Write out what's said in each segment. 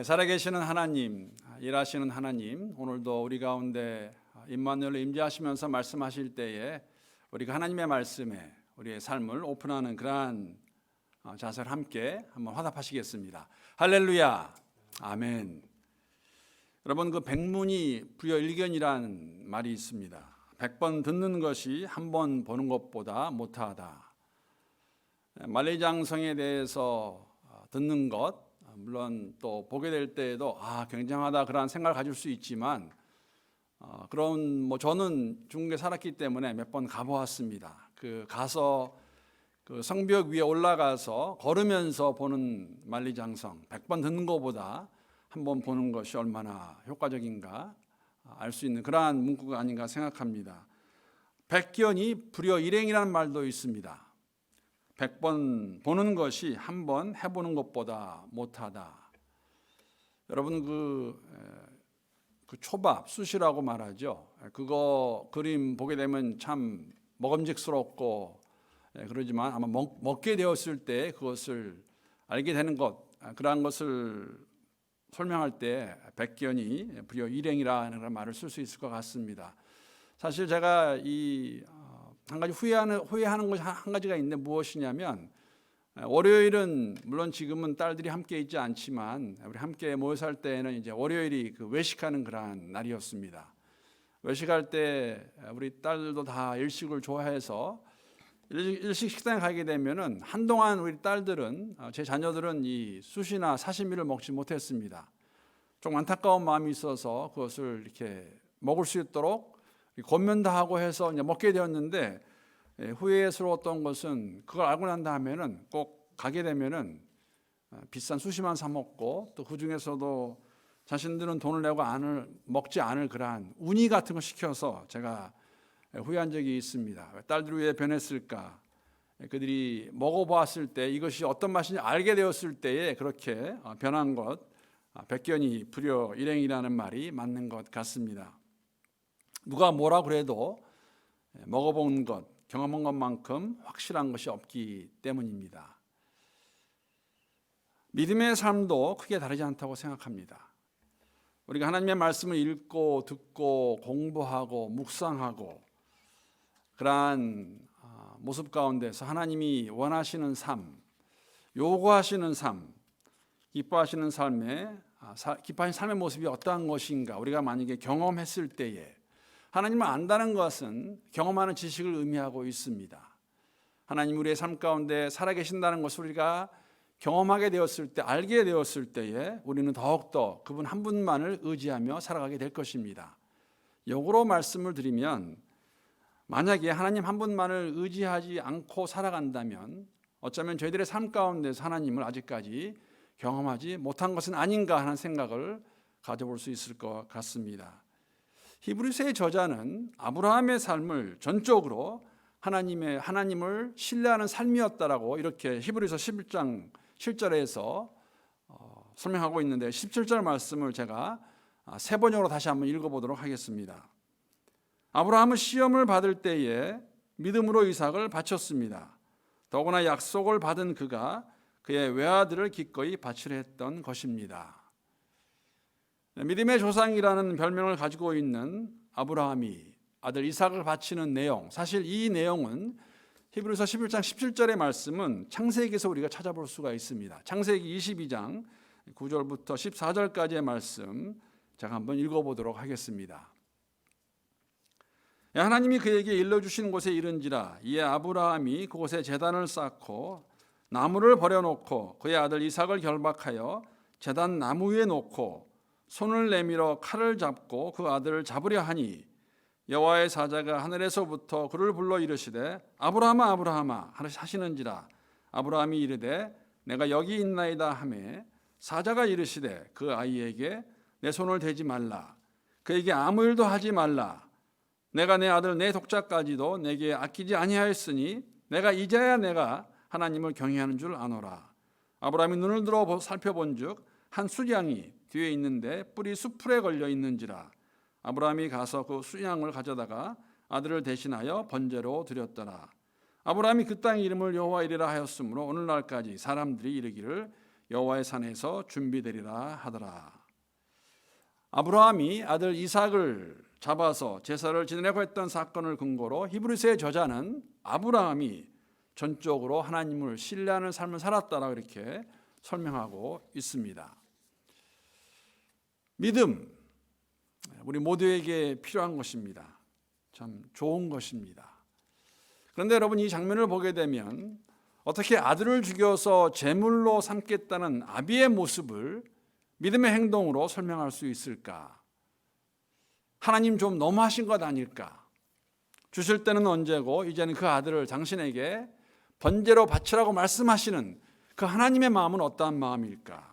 살아계시는 하나님, 일하시는 하나님, 오늘도 우리 가운데 임마누엘로 임재하시면서 말씀하실 때에 우리가 하나님의 말씀에 우리의 삶을 오픈하는 그러한 자세를 함께 한번 화답하시겠습니다. 할렐루야, 아멘. 여러분, 그 백문이 불여일견이라는 말이 있습니다. 100번 듣는 것이 한 번 보는 것보다 못하다. 만리장성에 대해서 듣는 것, 물론 또 보게 될 때에도 굉장하다 그런 생각을 가질 수 있지만 그런 저는 중국에 살았기 때문에 몇 번 가보았습니다. 가서 그 성벽 위에 올라가서 걸으면서 보는 만리장성 100번 듣는 것보다 한 번 보는 것이 얼마나 효과적인가 알 수 있는 그러한 문구가 아닌가 생각합니다. 백견이 불여일행이라는 말도 있습니다. 100번 보는 것이 한 번 해보는 것보다 못하다. 여러분 그 초밥 숯이라고 말하죠. 그거 그림 보게 되면 참 먹음직스럽고 그러지만 아마 먹게 되었을 때 그것을 알게 되는 것, 그러한 것을 설명할 때 백견이 불여일행이라는 그런 말을 쓸 수 있을 것 같습니다. 사실 제가 한 가지 후회하는 것이 한 가지가 있는데 무엇이냐면 월요일은 물론 지금은 딸들이 함께 있지 않지만 우리 함께 모여 살 때에는 이제 월요일이 그 외식하는 그러한 날이었습니다. 외식할 때 우리 딸들도 다 일식을 좋아해서 일식 식당에 가게 되면은 한동안 우리 딸들은 제 자녀들은 이 수시나 사시미를 먹지 못했습니다. 좀 안타까운 마음이 있어서 그것을 이렇게 먹을 수 있도록 권면도 하고 해서 이제 먹게 되었는데 후회스러웠던 것은 그걸 알고 난 다음에는 꼭 가게 되면은 비싼 수시만 사 먹고 또 그 중에서도 자신들은 돈을 내고 먹지 않을 그러한 우니 같은 거 시켜서 제가 후회한 적이 있습니다. 딸들이 왜 변했을까? 그들이 먹어보았을 때 이것이 어떤 맛인지 알게 되었을 때에 그렇게 변한 것, 백견이 불여일행이라는 말이 맞는 것 같습니다. 누가 뭐라 그래도 먹어본 것, 경험한 것만큼 확실한 것이 없기 때문입니다. 믿음의 삶도 크게 다르지 않다고 생각합니다. 우리가 하나님의 말씀을 읽고 듣고 공부하고 묵상하고 그러한 모습 가운데서 하나님이 원하시는 삶, 요구하시는 삶, 기뻐하시는 삶의 모습이 어떠한 것인가 우리가 만약에 경험했을 때에 하나님을 안다는 것은 경험하는 지식을 의미하고 있습니다. 하나님 우리의 삶 가운데 살아계신다는 것을 우리가 경험하게 되었을 때, 알게 되었을 때에 우리는 더욱더 그분 한 분만을 의지하며 살아가게 될 것입니다. 역으로 말씀을 드리면 만약에 하나님 한 분만을 의지하지 않고 살아간다면 어쩌면 저희들의 삶 가운데서 하나님을 아직까지 경험하지 못한 것은 아닌가 하는 생각을 가져볼 수 있을 것 같습니다. 히브리서의 저자는 아브라함의 삶을 전적으로 하나님을 신뢰하는 삶이었다라고 이렇게 히브리서 11장 7절에서 설명하고 있는데 17절 말씀을 제가 세 번역으로 다시 한번 읽어보도록 하겠습니다. 아브라함은 시험을 받을 때에 믿음으로 이삭을 바쳤습니다. 더구나 약속을 받은 그가 그의 외아들을 기꺼이 바치려 했던 것입니다. 믿음의 조상이라는 별명을 가지고 있는 아브라함이 아들 이삭을 바치는 내용, 사실 이 내용은 히브리서 11장 17절의 말씀은 창세기에서 우리가 찾아볼 수가 있습니다. 창세기 22장 9절부터 14절까지의 말씀 제가 한번 읽어보도록 하겠습니다. 하나님이 그에게 일러주신 곳에 이른지라 이에 아브라함이 그곳에 제단을 쌓고 나무를 버려놓고 그의 아들 이삭을 결박하여 제단 나무 위에 놓고 손을 내밀어 칼을 잡고 그 아들을 잡으려 하니 여호와의 사자가 하늘에서부터 그를 불러 이르시되 아브라함아 아브라함아 하시는지라 아브라함이 이르되 내가 여기 있나이다 하매 사자가 이르시되 그 아이에게 내 손을 대지 말라 그에게 아무 일도 하지 말라 내가 내 아들 내 독자까지도 내게 아끼지 아니하였으니 내가 이제야 내가 하나님을 경외하는 줄 아노라. 아브라함이 눈을 들어 살펴본즉 한 수양이 뒤에 있는데 뿔이 수풀에 걸려 있는지라. 아브라함이 가서 그 수양을 가져다가 아들을 대신하여 번제로 드렸더라. 아브라함이 그 땅의 이름을 여호와 이레라 하였으므로 오늘날까지 사람들이 이르기를 여호와의 산에서 준비되리라 하더라. 아브라함이 아들 이삭을 잡아서 제사를 지내려고 했던 사건을 근거로 히브리서의 저자는 아브라함이 전적으로 하나님을 신뢰하는 삶을 살았다라고 이렇게 설명하고 있습니다. 믿음, 우리 모두에게 필요한 것입니다. 참 좋은 것입니다. 그런데 여러분, 이 장면을 보게 되면 어떻게 아들을 죽여서 제물로 삼겠다는 아비의 모습을 믿음의 행동으로 설명할 수 있을까? 하나님 좀 너무하신 것 아닐까? 주실 때는 언제고 이제는 그 아들을 당신에게 번제로 바치라고 말씀하시는 그 하나님의 마음은 어떠한 마음일까?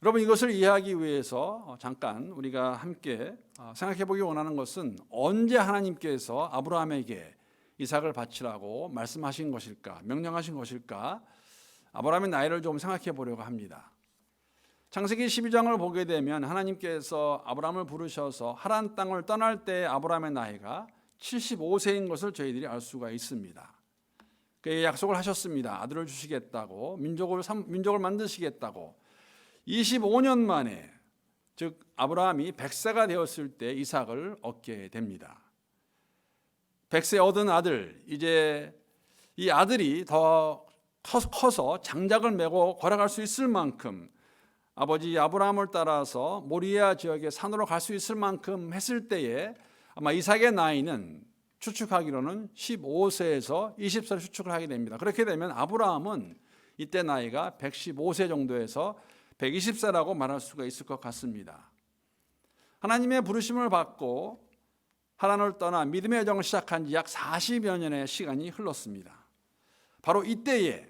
여러분, 이것을 이해하기 위해서 잠깐 우리가 함께 생각해 보기 원하는 것은 언제 하나님께서 아브라함에게 이삭을 바치라고 말씀하신 것일까, 명령하신 것일까? 아브라함의 나이를 좀 생각해 보려고 합니다. 창세기 12장을 보게 되면 하나님께서 아브라함을 부르셔서 하란 땅을 떠날 때 아브라함의 나이가 75세인 것을 저희들이 알 수가 있습니다. 그의 약속을 하셨습니다. 아들을 주시겠다고, 민족을 만드시겠다고. 25년 만에, 즉 아브라함이 100세가 되었을 때 이삭을 얻게 됩니다. 100세 얻은 아들, 이제 이 아들이 더 커서 장작을 메고 걸어갈 수 있을 만큼, 아버지 아브라함을 따라서 모리아 지역의 산으로 갈 수 있을 만큼 했을 때에 아마 이삭의 나이는 추측하기로는 15세에서 20세를 추측을 하게 됩니다. 그렇게 되면 아브라함은 이때 나이가 115세 정도에서 120세라고 말할 수가 있을 것 같습니다. 하나님의 부르심을 받고 하란을 떠나 믿음의 여정을 시작한 지 약 40여 년의 시간이 흘렀습니다. 바로 이때에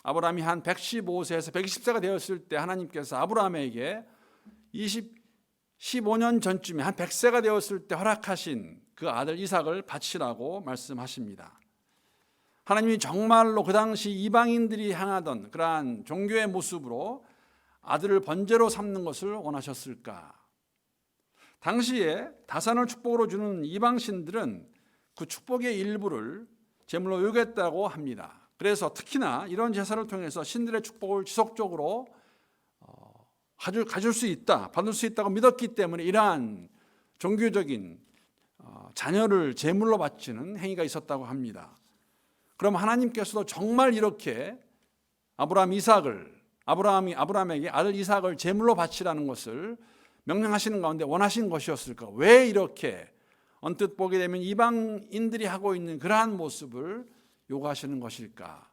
아브라함이 한 115세에서 120세가 되었을 때 하나님께서 아브라함에게 15년 전쯤에 한 100세가 되었을 때 허락하신 그 아들 이삭을 바치라고 말씀하십니다. 하나님이 정말로 그 당시 이방인들이 향하던 그러한 종교의 모습으로 아들을 번제로 삼는 것을 원하셨을까? 당시에 다산을 축복으로 주는 이방신들은 그 축복의 일부를 제물로 요구했다고 합니다. 그래서 특히나 이런 제사를 통해서 신들의 축복을 지속적으로 가질 수 있다, 받을 수 있다고 믿었기 때문에 이러한 종교적인 자녀를 제물로 바치는 행위가 있었다고 합니다. 그럼 하나님께서도 정말 이렇게 아브라함에게 아들 이삭을 제물로 바치라는 것을 명령하시는 가운데 원하신 것이었을까? 왜 이렇게 언뜻 보게 되면 이방인들이 하고 있는 그러한 모습을 요구하시는 것일까?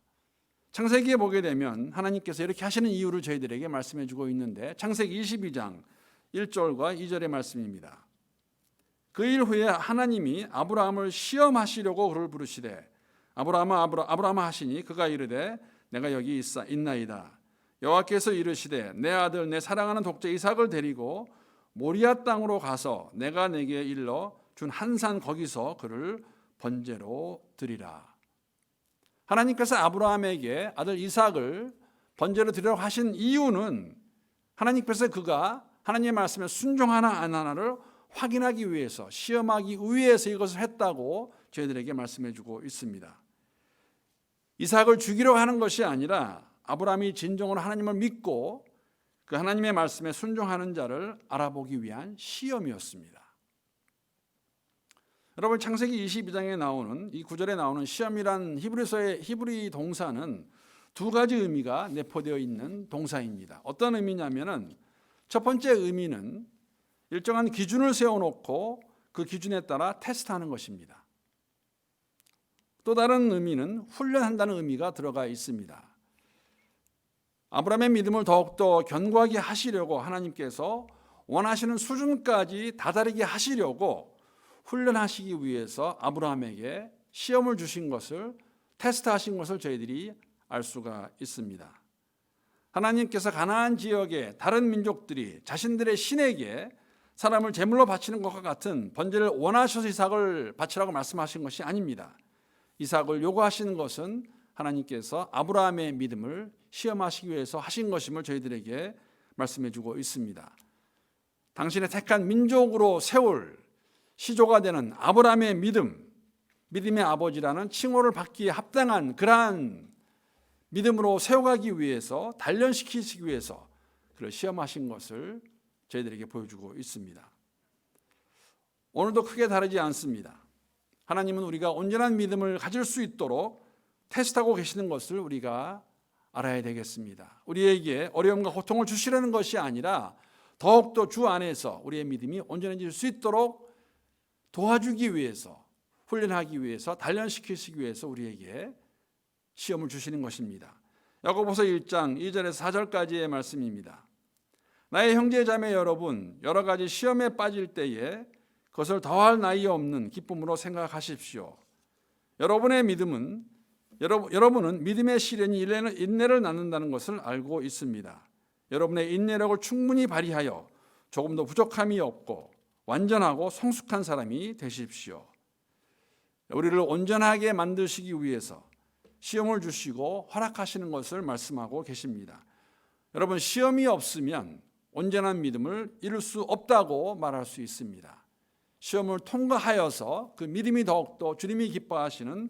창세기에 보게 되면 하나님께서 이렇게 하시는 이유를 저희들에게 말씀해 주고 있는데, 창세기 22장 1절과 2절의 말씀입니다. 그 일 후에 하나님이 아브라함을 시험하시려고 그를 부르시되 아브라함아 하시니 그가 이르되 내가 여기 있나이다. 여호와께서 이르시되 내 아들 내 사랑하는 독자 이삭을 데리고 모리아 땅으로 가서 내가 내게 일러 준 한 산 거기서 그를 번제로 드리라. 하나님께서 아브라함에게 아들 이삭을 번제로 드리라고 하신 이유는 하나님께서 그가 하나님의 말씀에 순종하나 안 하나를 확인하기 위해서, 시험하기 위해서 이것을 했다고 저희들에게 말씀해 주고 있습니다. 이삭을 죽이려고 하는 것이 아니라 아브라함이 진정으로 하나님을 믿고 그 하나님의 말씀에 순종하는 자를 알아보기 위한 시험이었습니다. 여러분, 창세기 22장에 나오는 이 구절에 나오는 시험이란 히브리 동사는 두 가지 의미가 내포되어 있는 동사입니다. 어떤 의미냐면은 첫 번째 의미는 일정한 기준을 세워놓고 그 기준에 따라 테스트하는 것입니다. 또 다른 의미는 훈련한다는 의미가 들어가 있습니다. 아브라함의 믿음을 더욱더 견고하게 하시려고 하나님께서 원하시는 수준까지 다다르게 하시려고 훈련하시기 위해서 아브라함에게 시험을 주신 것을, 테스트하신 것을 저희들이 알 수가 있습니다. 하나님께서 가나안 지역의 다른 민족들이 자신들의 신에게 사람을 제물로 바치는 것과 같은 번제를 원하셔서 이삭을 바치라고 말씀하신 것이 아닙니다. 이삭을 요구하시는 것은 하나님께서 아브라함의 믿음을 시험하시기 위해서 하신 것임을 저희들에게 말씀해 주고 있습니다. 당신의 택한 민족으로 세울 시조가 되는 아브라함의 믿음의 아버지라는 칭호를 받기에 합당한 그러한 믿음으로 세워가기 위해서, 단련시키시기 위해서 그를 시험하신 것을 저희들에게 보여주고 있습니다. 오늘도 크게 다르지 않습니다. 하나님은 우리가 온전한 믿음을 가질 수 있도록 테스트하고 계시는 것을 우리가 알아야 되겠습니다. 우리에게 어려움과 고통을 주시려는 것이 아니라 더욱더 주 안에서 우리의 믿음이 온전해질 수 있도록 도와주기 위해서, 훈련하기 위해서, 단련시키시기 위해서 우리에게 시험을 주시는 것입니다. 야고보서 1장 2절에서 4절까지의 말씀입니다. 나의 형제 자매 여러분, 여러 가지 시험에 빠질 때에 그것을 더할 나위 없는 기쁨으로 생각하십시오. 여러분은 믿음의 시련이 인내를 낳는다는 것을 알고 있습니다. 여러분의 인내력을 충분히 발휘하여 조금도 부족함이 없고 완전하고 성숙한 사람이 되십시오. 우리를 온전하게 만드시기 위해서 시험을 주시고 허락하시는 것을 말씀하고 계십니다. 여러분, 시험이 없으면 온전한 믿음을 이룰 수 없다고 말할 수 있습니다. 시험을 통과하여서 그 믿음이 더욱더 주님이 기뻐하시는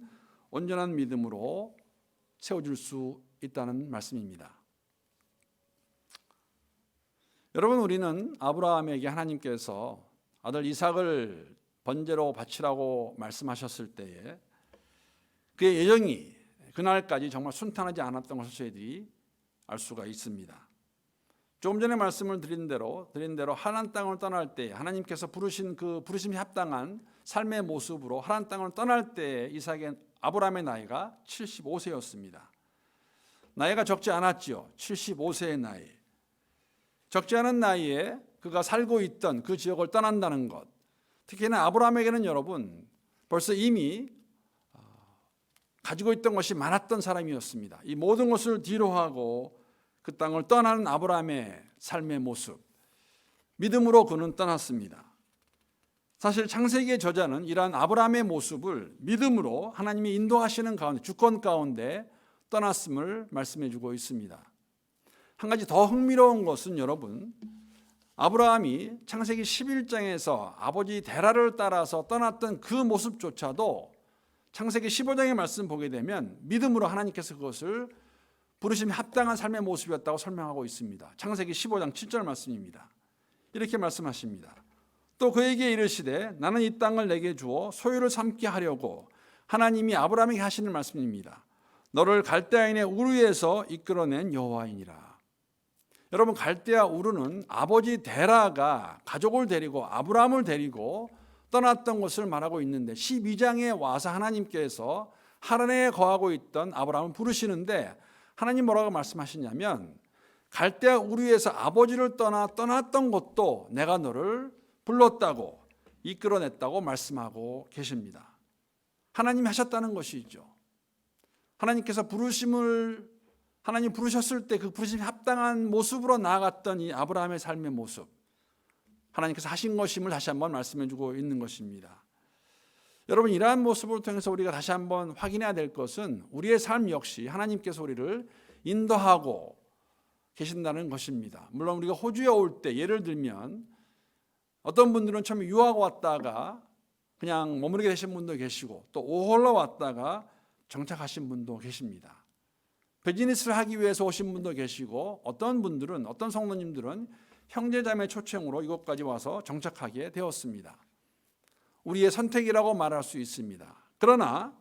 온전한 믿음으로 세워질 수 있다는 말씀입니다. 여러분, 우리는 아브라함에게 하나님께서 아들 이삭을 번제로 바치라고 말씀하셨을 때에 그의 예정이 그날까지 정말 순탄하지 않았던 것을 저희들이 알 수가 있습니다. 조금 전에 말씀을 드린 대로 하나님 땅을 떠날 때 하나님께서 부르신 그 부르심이 합당한 삶의 모습으로 하나님 땅을 떠날 때 아브라함의 나이가 75세였습니다. 나이가 적지 않았지요. 75세의 나이. 적지 않은 나이에 그가 살고 있던 그 지역을 떠난다는 것. 특히나 아브라함에게는 여러분 벌써 이미 가지고 있던 것이 많았던 사람이었습니다. 이 모든 것을 뒤로하고 그 땅을 떠나는 아브라함의 삶의 모습, 믿음으로 그는 떠났습니다. 사실 창세기의 저자는 이러한 아브라함의 모습을 믿음으로 하나님이 인도하시는 가운데, 주권 가운데 떠났음을 말씀해 주고 있습니다. 한 가지 더 흥미로운 것은 여러분, 아브라함이 창세기 11장에서 아버지 데라를 따라서 떠났던 그 모습조차도 창세기 15장의 말씀 보게 되면 믿음으로 하나님께서 그것을 부르심이 합당한 삶의 모습이었다고 설명하고 있습니다. 창세기 15장 7절 말씀입니다. 이렇게 말씀하십니다. 또 그에게 이르시되 나는 이 땅을 내게 주어 소유를 삼게 하려고 하나님이 아브라함에게 하시는 말씀입니다. 너를 갈대아인의 우르에서 이끌어낸 여호와이니라. 여러분, 갈대아 우르는 아버지 데라가 가족을 데리고 아브라함을 데리고 떠났던 것을 말하고 있는데 12장에 와서 하나님께서 하란에 거하고 있던 아브라함을 부르시는데 하나님 뭐라고 말씀하시냐면 갈대아 우르에서 아버지를 떠났던 것도 내가 너를 불렀다고 이끌어냈다고 말씀하고 계십니다. 하나님이 하셨다는 것이죠. 하나님께서 하나님 부르셨을 때 그 부르심이 합당한 모습으로 나아갔던 이 아브라함의 삶의 모습, 하나님께서 하신 것임을 다시 한번 말씀해 주고 있는 것입니다. 여러분, 이러한 모습을 통해서 우리가 다시 한번 확인해야 될 것은 우리의 삶 역시 하나님께서 우리를 인도하고 계신다는 것입니다. 물론 우리가 호주에 올 때 예를 들면 어떤 분들은 처음에 유학 왔다가 그냥 머무르게 되신 분도 계시고 또 오홀로 왔다가 정착하신 분도 계십니다. 비즈니스를 하기 위해서 오신 분도 계시고 어떤 성도님들은 형제자매 초청으로 이곳까지 와서 정착하게 되었습니다. 우리의 선택이라고 말할 수 있습니다. 그러나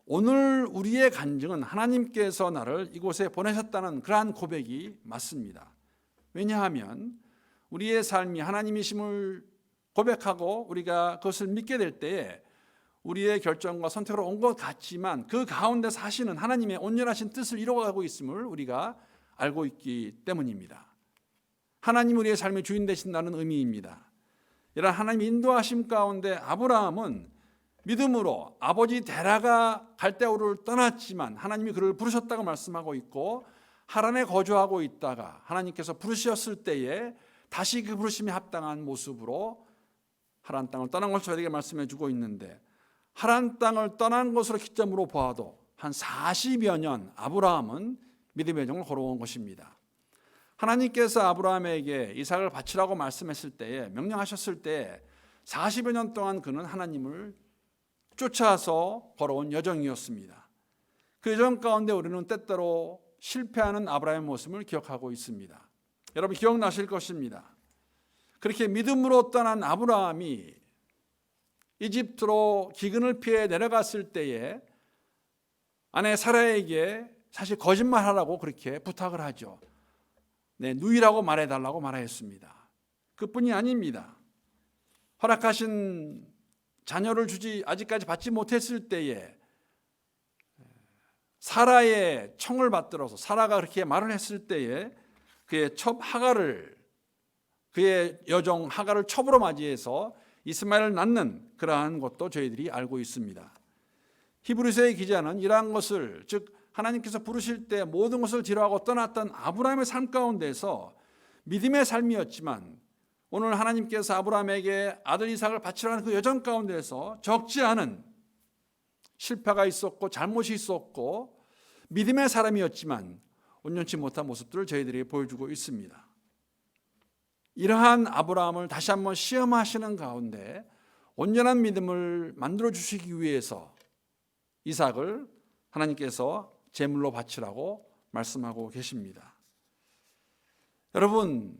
오늘 우리의 간증은 하나님께서 나를 이곳에 보내셨다는 그러한 고백이 맞습니다. 왜냐하면 우리의 삶이 하나님이심을 고백하고 우리가 그것을 믿게 될 때에 우리의 결정과 선택으로 온 것 같지만 그 가운데 사실은 하나님의 온전하신 뜻을 이루어가고 있음을 우리가 알고 있기 때문입니다. 하나님 우리의 삶의 주인 되신다는 의미입니다. 이런 하나님 인도하심 가운데 아브라함은 믿음으로 아버지 데라가 갈대아 우르를 떠났지만 하나님이 그를 부르셨다고 말씀하고 있고 하란에 거주하고 있다가 하나님께서 부르셨을 때에 다시 그 부르심이 합당한 모습으로 하란 땅을 떠난 것을 저에게 말씀해 주고 있는데 하란 땅을 떠난 것으로 기점으로 보아도 한 40여 년 아브라함은 믿음의 정을 걸어온 것입니다. 하나님께서 아브라함에게 이삭을 바치라고 말씀했을 때에 명령하셨을 때 40여 년 동안 그는 하나님을 쫓아서 걸어온 여정이었습니다. 그 여정 가운데 우리는 때때로 실패하는 아브라함의 모습을 기억하고 있습니다. 여러분 기억나실 것입니다. 그렇게 믿음으로 떠난 아브라함이 이집트로 기근을 피해 내려갔을 때에 아내 사라에게 사실 거짓말하라고 그렇게 부탁을 하죠. 네, 누이라고 말해달라고 말하였습니다. 그뿐이 아닙니다. 허락하신 자녀를 아직까지 받지 못했을 때에 사라의 청을 받들어서 사라가 그렇게 말을 했을 때에 그의 첩 하갈을 그의 여종 하갈을 첩으로 맞이해서 이스마엘을 낳는 그러한 것도 저희들이 알고 있습니다. 히브리서의 기자는 이러한 것을 즉 하나님께서 부르실 때 모든 것을 뒤로하고 떠났던 아브라함의 삶 가운데서 믿음의 삶이었지만 오늘 하나님께서 아브라함에게 아들 이삭을 바치려 하는 그 여정 가운데서 적지 않은 실패가 있었고 잘못이 있었고 믿음의 사람이었지만 온전치 못한 모습들을 저희들이 보여주고 있습니다. 이러한 아브라함을 다시 한번 시험하시는 가운데 온전한 믿음을 만들어 주시기 위해서 이삭을 하나님께서 제물로 바치라고 말씀하고 계십니다. 여러분,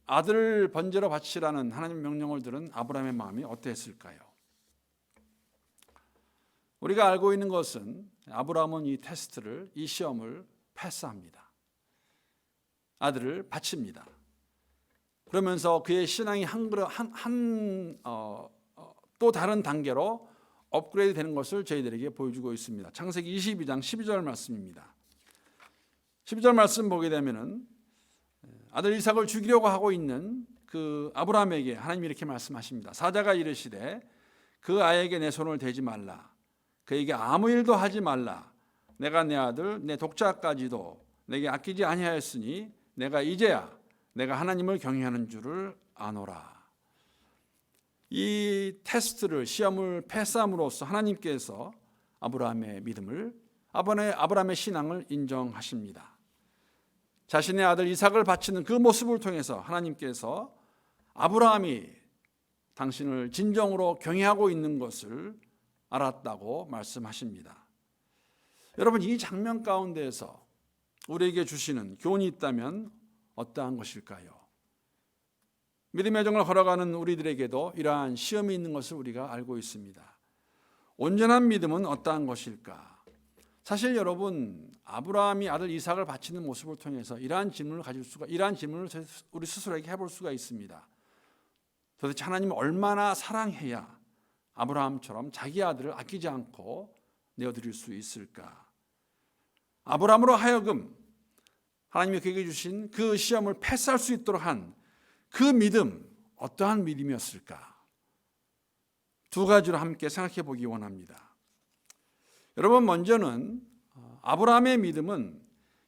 아들을 번제로 바치라는 하나님의 명령을 들은 아브라함의 마음이 어땠을까요? 우리가 알고 있는 것은 아브라함은 이 테스트를, 이 시험을 패스합니다. 아들을 바칩니다. 그러면서 그의 신앙이 또 다른 단계로 업그레이드 되는 것을 저희들에게 보여주고 있습니다. 창세기 22장 12절 말씀입니다. 12절 말씀 보게 되면은 아들 이삭을 죽이려고 하고 있는 그 아브라함에게 하나님이 이렇게 말씀하십니다. 사자가 이르시되 그 아이에게 내 손을 대지 말라. 그에게 아무 일도 하지 말라. 내가 내 아들 내 독자까지도 내게 아끼지 아니하였으니 내가 이제야 내가 하나님을 경외하는 줄을 아노라. 이 테스트를 시험을 패스함으로써 하나님께서 아브라함의 믿음을 아브라함의 신앙을 인정하십니다. 자신의 아들 이삭을 바치는 그 모습을 통해서 하나님께서 아브라함이 당신을 진정으로 경외하고 있는 것을 알았다고 말씀하십니다. 여러분, 이 장면 가운데에서 우리에게 주시는 교훈이 있다면 어떠한 것일까요? 믿음의 여정을 걸어가는 우리들에게도 이러한 시험이 있는 것을 우리가 알고 있습니다. 온전한 믿음은 어떠한 것일까? 사실 여러분, 아브라함이 아들 이삭을 바치는 모습을 통해서 이러한 질문을 우리 스스로에게 해볼 수가 있습니다. 도대체 하나님을 얼마나 사랑해야 아브라함처럼 자기 아들을 아끼지 않고 내어드릴 수 있을까? 아브라함으로 하여금 하나님이 그에게 주신 그 시험을 패스할 수 있도록 한 그 믿음, 어떠한 믿음이었을까? 두 가지로 함께 생각해 보기 원합니다. 여러분, 먼저는 아브라함의 믿음은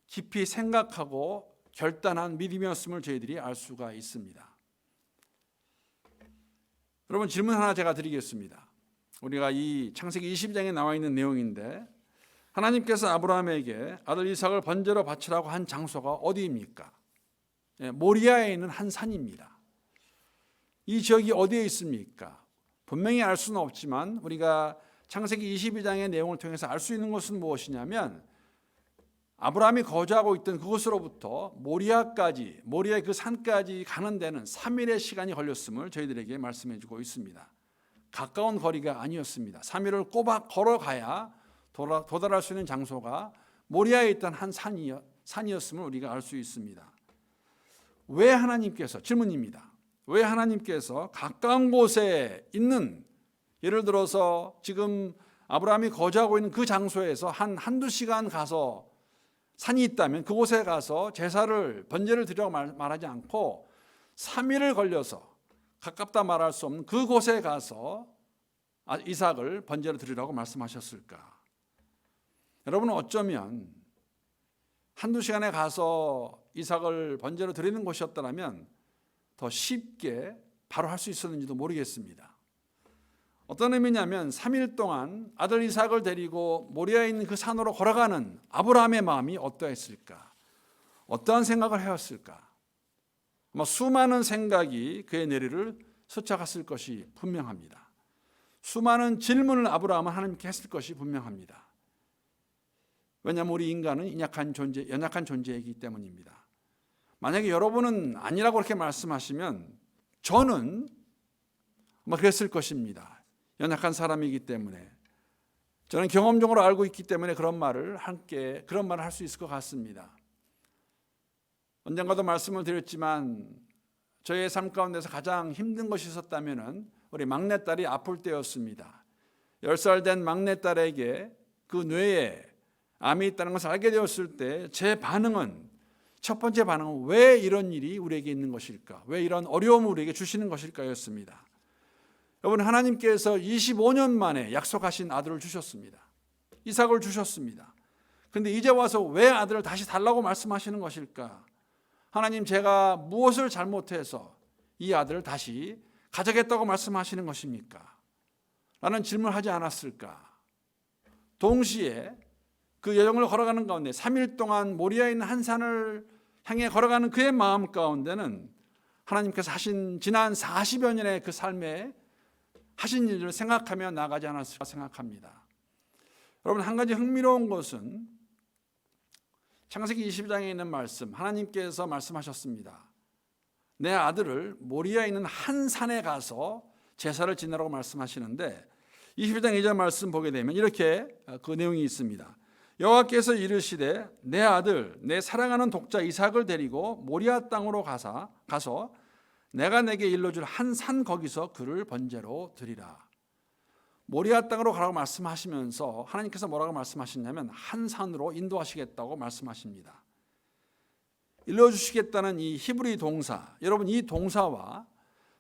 깊이 생각하고 결단한 믿음이었음을 저희들이 알 수가 있습니다. 여러분, 질문 하나 제가 드리겠습니다. 우리가 이 창세기 22장에 나와 있는 내용인데 하나님께서 아브라함에게 아들 이삭을 번제로 바치라고 한 장소가 어디입니까? 모리아에 있는 한 산입니다. 이 지역이 어디에 있습니까? 분명히 알 수는 없지만 우리가 창세기 22장의 내용을 통해서 알 수 있는 것은 무엇이냐면 아브라함이 거주하고 있던 그곳으로부터 모리아의 그 산까지 가는 데는 3일의 시간이 걸렸음을 저희들에게 말씀해 주고 있습니다. 가까운 거리가 아니었습니다. 3일을 꼬박 걸어가야 도달할 수 있는 장소가 모리아에 있던 한 산이었음을 우리가 알 수 있습니다. 왜 하나님께서, 질문입니다. 왜 하나님께서 가까운 곳에 있는, 예를 들어서 지금 아브라함이 거주하고 있는 그 장소에서 한두 시간 가서 산이 있다면 그곳에 가서 번제를 드리라고 말하지 않고 3일을 걸려서 가깝다 말할 수 없는 그곳에 가서 이삭을 번제로 드리라고 말씀하셨을까? 여러분은 어쩌면 한두 시간에 가서 이삭을 번제로 드리는 곳이었다면 더 쉽게 바로 할 수 있었는지도 모르겠습니다. 어떤 의미냐면 3일 동안 아들 이삭을 데리고 모리아에 있는 그 산으로 걸어가는 아브라함의 마음이 어떠했을까? 어떠한 생각을 해왔을까? 아마 수많은 생각이 그의 뇌리를 스쳐갔을 것이 분명합니다. 수많은 질문을 아브라함은 하나님께 했을 것이 분명합니다. 왜냐하면 우리 인간은 연약한 존재이기 때문입니다. 만약에 여러분은 아니라고 그렇게 말씀하시면 저는 그랬을 것입니다. 연약한 사람이기 때문에, 저는 경험적으로 알고 있기 때문에 그런 말을 할 수 있을 것 같습니다. 언젠가도 말씀을 드렸지만 저의 삶 가운데서 가장 힘든 것이 있었다면 우리 막내딸이 아플 때였습니다. 10살 된 막내딸에게 그 뇌에 암이 있다는 것을 알게 되었을 때 첫 번째 반응은 왜 이런 일이 우리에게 있는 것일까? 왜 이런 어려움을 우리에게 주시는 것일까? 였습니다. 여러분, 하나님께서 25년 만에 약속하신 아들을 주셨습니다. 이삭을 주셨습니다. 그런데 이제 와서 왜 아들을 다시 달라고 말씀하시는 것일까? 하나님, 제가 무엇을 잘못해서 이 아들을 다시 가져겠다고 말씀하시는 것입니까? 라는 질문을 하지 않았을까? 동시에 그 여정을 걸어가는 가운데 3일 동안 모리아에 있는 한 산을 향해 걸어가는 그의 마음 가운데는 하나님께서 하신 지난 40여 년의 그 삶에 하신 일을 생각하며 나가지 않았을까 생각합니다. 여러분, 한 가지 흥미로운 것은 창세기 22장에 있는 말씀, 하나님께서 말씀하셨습니다. 내 아들을 모리아에 있는 한 산에 가서 제사를 지내라고 말씀하시는데 22장 2절 말씀 보게 되면 이렇게 그 내용이 있습니다. 여호와께서 이르시되 내 아들 내 사랑하는 독자 이삭을 데리고 모리아 땅으로 가서 내가 내게 일러줄 한 산 거기서 그를 번제로 드리라. 모리아 땅으로 가라고 말씀하시면서 하나님께서 뭐라고 말씀하시냐면 한 산으로 인도하시겠다고 말씀하십니다. 일러주시겠다는 이 히브리 동사, 여러분, 이 동사와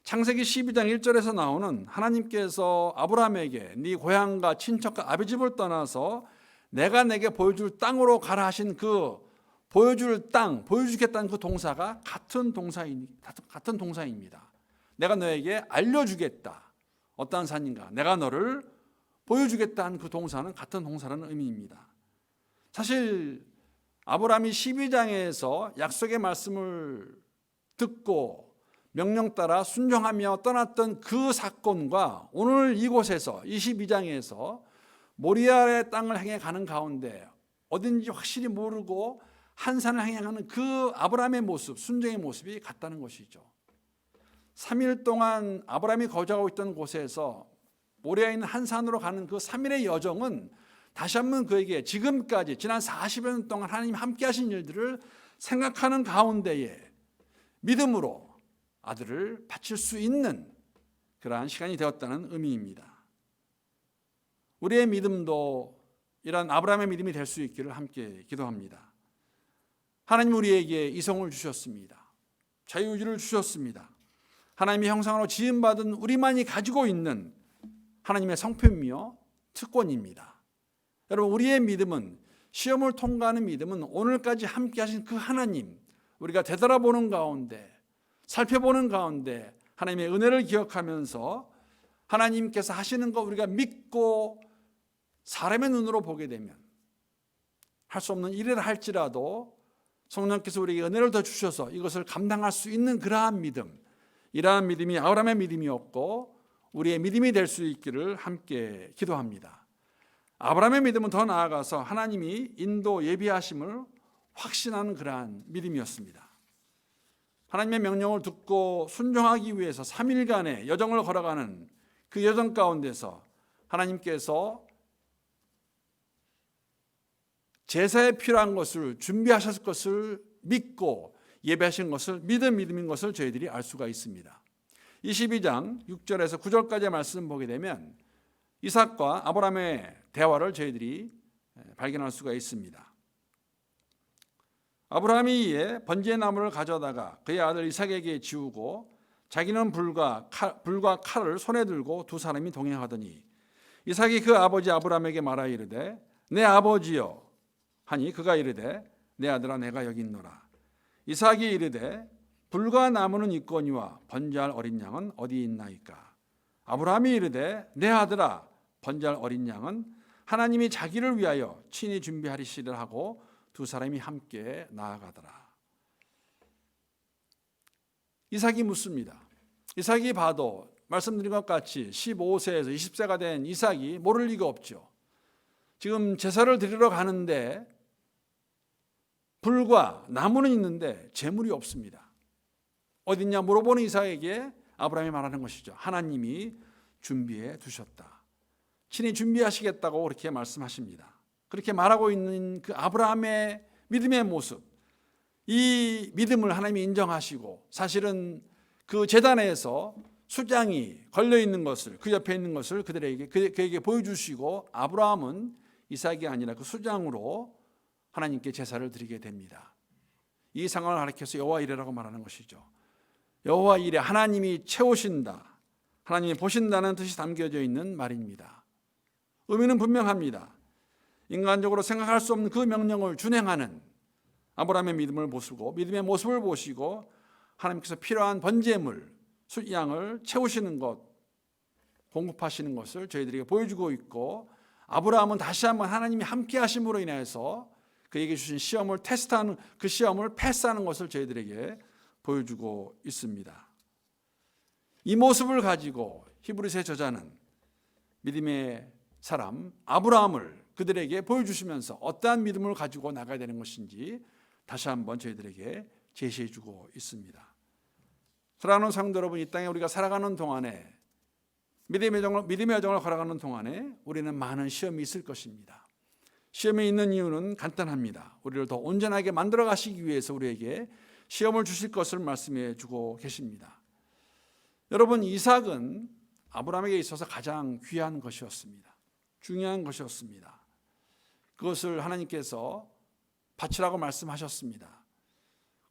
창세기 12장 1절에서 나오는 하나님께서 아브라함에게 네 고향과 친척과 아비 집을 떠나서 내가 내게 보여줄 땅으로 가라 하신 그 보여줄 땅, 보여주겠다는 그 동사가 같은 동사입니다. 내가 너에게 알려주겠다. 어떠한 산인가? 내가 너를 보여주겠다는 그 동사는 같은 동사라는 의미입니다. 사실 아브라함이 12장에서 약속의 말씀을 듣고 명령 따라 순종하며 떠났던 그 사건과 오늘 이곳에서 22장에서 모리아의 땅을 향해 가는 가운데 어딘지 확실히 모르고 한 산을 향해 가는 그 아브라함의 모습, 순종의 모습이 같다는 것이죠. 3일 동안 아브라함이 거주하고 있던 곳에서 모리아에 있는 한 산으로 가는 그 3일의 여정은 다시 한번 그에게 지금까지 지난 40여 년 동안 하나님 함께 하신 일들을 생각하는 가운데에 믿음으로 아들을 바칠 수 있는 그러한 시간이 되었다는 의미입니다. 우리의 믿음도 이러한 아브라함의 믿음이 될 수 있기를 함께 기도합니다. 하나님 우리에게 이성을 주셨습니다. 자유의지를 주셨습니다. 하나님의 형상으로 지음받은 우리만이 가지고 있는 하나님의 성품이며 특권입니다. 여러분, 우리의 믿음은, 시험을 통과하는 믿음은 오늘까지 함께 하신 그 하나님, 우리가 되돌아보는 가운데, 살펴보는 가운데 하나님의 은혜를 기억하면서 하나님께서 하시는 거 우리가 믿고 사람의 눈으로 보게 되면 할 수 없는 일이라 할지라도 성령께서 우리에게 은혜를 더 주셔서 이것을 감당할 수 있는 그러한 믿음, 이러한 믿음이 아브라함의 믿음이었고 우리의 믿음이 될 수 있기를 함께 기도합니다. 아브라함의 믿음은 더 나아가서 하나님이 인도 예비하심을 확신하는 그러한 믿음이었습니다. 하나님의 명령을 듣고 순종하기 위해서 3일간의 여정을 걸어가는 그 여정 가운데서 하나님께서 제사에 필요한 것을 준비하셨을 것을 믿고 예배하신 것을 믿음인 것을 저희들이 알 수가 있습니다. 22장 6절에서 9절까지의 말씀 보게 되면 이삭과 아브라함의 대화를 저희들이 발견할 수가 있습니다. 아브라함이 이에 번제의 나무를 가져다가 그의 아들 이삭에게 지우고 자기는 불과 칼을 손에 들고 두 사람이 동행하더니 이삭이 그 아버지 아브라함에게 말하여 이르되 내 아버지여 하니 그가 이르되 내 아들아 내가 여기 있노라. 이삭이 이르되 불과 나무는 있거니와 번제할 어린 양은 어디 있나이까. 아브라함이 이르되 내 아들아 번제할 어린 양은 하나님이 자기를 위하여 친히 준비하리시리라 하고 두 사람이 함께 나아가더라. 이삭이 묻습니다. 이삭이 봐도 말씀드린 것 같이 15세에서 20세가 된 이삭이 모를 리가 없죠. 지금 제사를 드리러 가는데 불과 나무는 있는데 재물이 없습니다. 어딨냐 물어보는 이삭에게 아브라함이 말하는 것이죠. 하나님이 준비해 두셨다. 친히 준비하시겠다고 그렇게 말씀하십니다. 그렇게 말하고 있는 그 아브라함의 믿음의 모습, 이 믿음을 하나님이 인정하시고 사실은 그 제단에서 수장이 걸려 있는 것을, 그 옆에 있는 것을 그에게 보여주시고 아브라함은 이삭이 아니라 그 수장으로 하나님께 제사를 드리게 됩니다. 이 상황을 가리켜서 여호와 이레라고 말하는 것이죠. 여호와 이레, 하나님이 채우신다, 하나님이 보신다는 뜻이 담겨져 있는 말입니다. 의미는 분명합니다. 인간적으로 생각할 수 없는 그 명령을 준행하는 아브라함의 믿음을 보시고, 믿음의 모습을 보시고 하나님께서 필요한 번제물, 숫양을 채우시는 것, 공급하시는 것을 저희들에게 보여주고 있고, 아브라함은 다시 한번 하나님이 함께 하심으로 인해서 그에게 주신 시험을 테스트하는, 그 시험을 패스하는 것을 저희들에게 보여주고 있습니다. 이 모습을 가지고 히브리서의 저자는 믿음의 사람 아브라함을 그들에게 보여주시면서 어떠한 믿음을 가지고 나가야 되는 것인지 다시 한번 저희들에게 제시해 주고 있습니다. 사랑하는 성도 여러분, 이 땅에 우리가 살아가는 동안에, 믿음의 여정을 걸어가는 동안에 우리는 많은 시험이 있을 것입니다. 시험이 있는 이유는 간단합니다. 우리를 더 온전하게 만들어 가시기 위해서 우리에게 시험을 주실 것을 말씀해 주고 계십니다. 여러분, 이삭은 아브라함에게 있어서 가장 귀한 것이었습니다. 중요한 것이었습니다. 그것을 하나님께서 바치라고 말씀하셨습니다.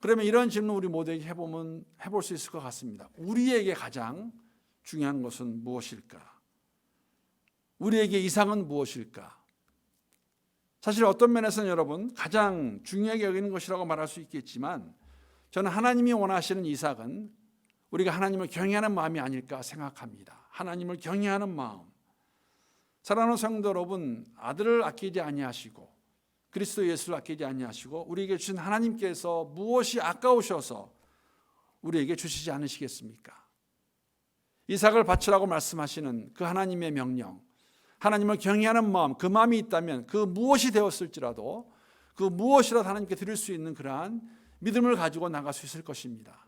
그러면 이런 질문 우리 모두에게 해볼 수 있을 것 같습니다. 우리에게 가장 중요한 것은 무엇일까? 우리에게 이상은 무엇일까? 사실 어떤 면에서는 여러분 가장 중요하게 여기는 것이라고 말할 수 있겠지만, 저는 하나님이 원하시는 이삭은 우리가 하나님을 경외하는 마음이 아닐까 생각합니다. 하나님을 경외하는 마음. 사랑하는 성도 여러분, 아들을 아끼지 아니하시고 그리스도 예수를 아끼지 아니하시고 우리에게 주신 하나님께서 무엇이 아까우셔서 우리에게 주시지 않으시겠습니까? 이삭을 바치라고 말씀하시는 그 하나님의 명령, 하나님을 경외하는 마음, 그 마음이 있다면 그 무엇이 되었을지라도 그 무엇이라도 하나님께 드릴 수 있는 그러한 믿음을 가지고 나갈 수 있을 것입니다.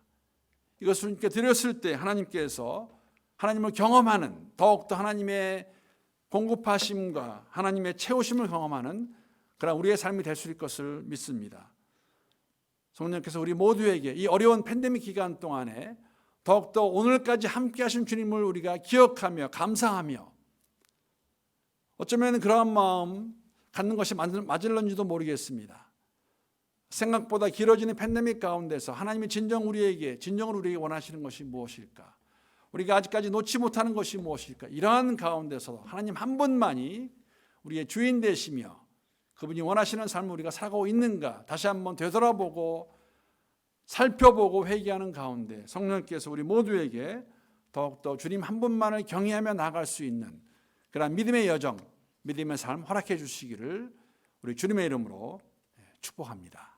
이것을 이렇게 드렸을 때 하나님께서 하나님을 경험하는, 더욱더 하나님의 공급하심과 하나님의 채우심을 경험하는 그런 우리의 삶이 될 수 있을 것을 믿습니다. 성령께서 우리 모두에게 이 어려운 팬데믹 기간 동안에 더욱더 오늘까지 함께 하신 주님을 우리가 기억하며 감사하며, 어쩌면 그러한 마음 갖는 것이 맞을런지도 모르겠습니다. 생각보다 길어지는 팬데믹 가운데서 하나님이 진정으로 우리에게 원하시는 것이 무엇일까? 우리가 아직까지 놓지 못하는 것이 무엇일까? 이러한 가운데서 하나님 한 분만이 우리의 주인 되시며 그분이 원하시는 삶을 우리가 살아가고 있는가 다시 한번 되돌아보고 살펴보고 회개하는 가운데 성령께서 우리 모두에게 더욱더 주님 한 분만을 경외하며 나아갈 수 있는 그런 믿음의 여정, 믿음의 삶 허락해 주시기를 우리 주님의 이름으로 축복합니다.